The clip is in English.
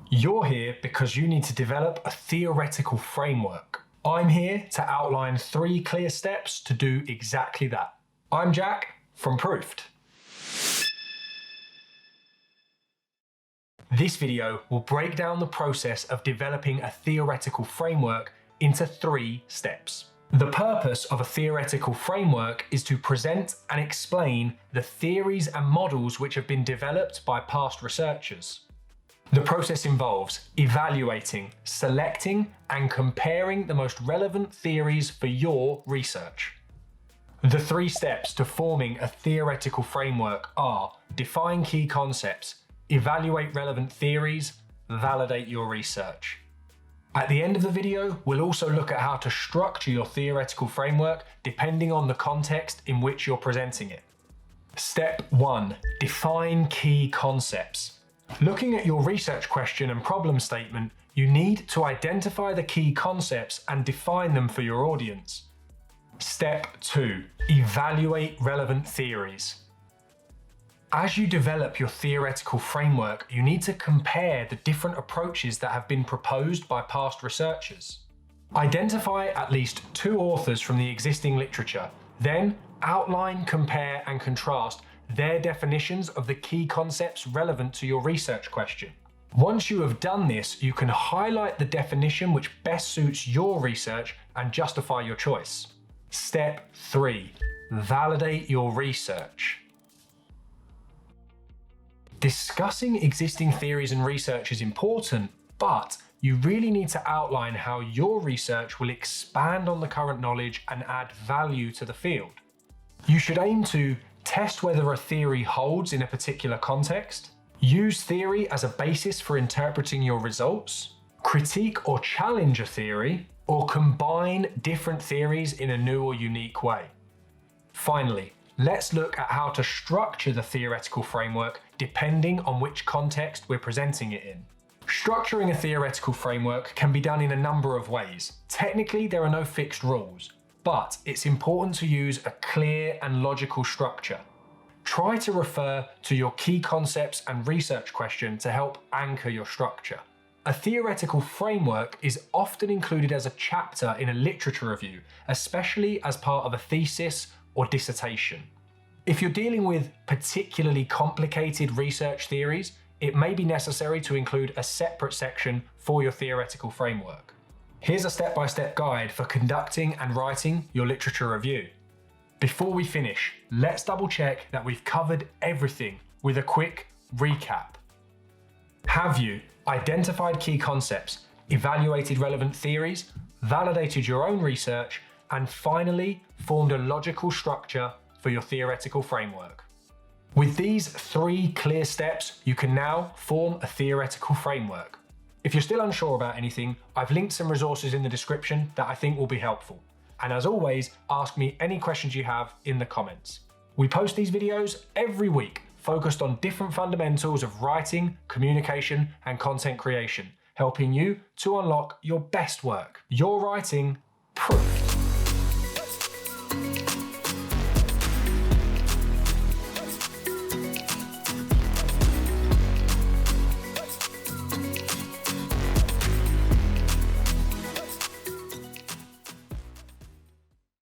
You're here because you need to develop a theoretical framework. I'm here to outline 3 clear steps to do exactly that. I'm Jack from Proofed. This video will break down the process of developing a theoretical framework into 3 steps. The purpose of a theoretical framework is to present and explain the theories and models which have been developed by past researchers. The process involves evaluating, selecting, and comparing the most relevant theories for your research. The 3 steps to forming a theoretical framework are: define key concepts, evaluate relevant theories, validate your research. At the end of the video, we'll also look at how to structure your theoretical framework depending on the context in which you're presenting it. Step 1. Define key concepts. Looking at your research question and problem statement, you need to identify the key concepts and define them for your audience. Step 2. Evaluate relevant theories. As you develop your theoretical framework, you need to compare the different approaches that have been proposed by past researchers. Identify at least 2 authors from the existing literature, then outline, compare, and contrast their definitions of the key concepts relevant to your research question. Once you have done this, you can highlight the definition which best suits your research and justify your choice. Step 3. Validate your research. Discussing existing theories and research is important, but you really need to outline how your research will expand on the current knowledge and add value to the field. You should aim to test whether a theory holds in a particular context, use theory as a basis for interpreting your results, critique or challenge a theory, or combine different theories in a new or unique way. Finally, let's look at how to structure the theoretical framework depending on which context we're presenting it in. Structuring a theoretical framework can be done in a number of ways. Technically, there are no fixed rules, but it's important to use a clear and logical structure. Try to refer to your key concepts and research question to help anchor your structure. A theoretical framework is often included as a chapter in a literature review, especially as part of a thesis or dissertation. If you're dealing with particularly complicated research theories, it may be necessary to include a separate section for your theoretical framework. Here's a step-by-step guide for conducting and writing your literature review. Before we finish, let's double check that we've covered everything with a quick recap. Have you identified key concepts, evaluated relevant theories, validated your own research, and finally formed a logical structure for your theoretical framework? With these 3 clear steps, you can now form a theoretical framework. If you're still unsure about anything, I've linked some resources in the description that I think will be helpful. And as always, ask me any questions you have in the comments. We post these videos every week, focused on different fundamentals of writing, communication, and content creation, helping you to unlock your best work. Your writing proof.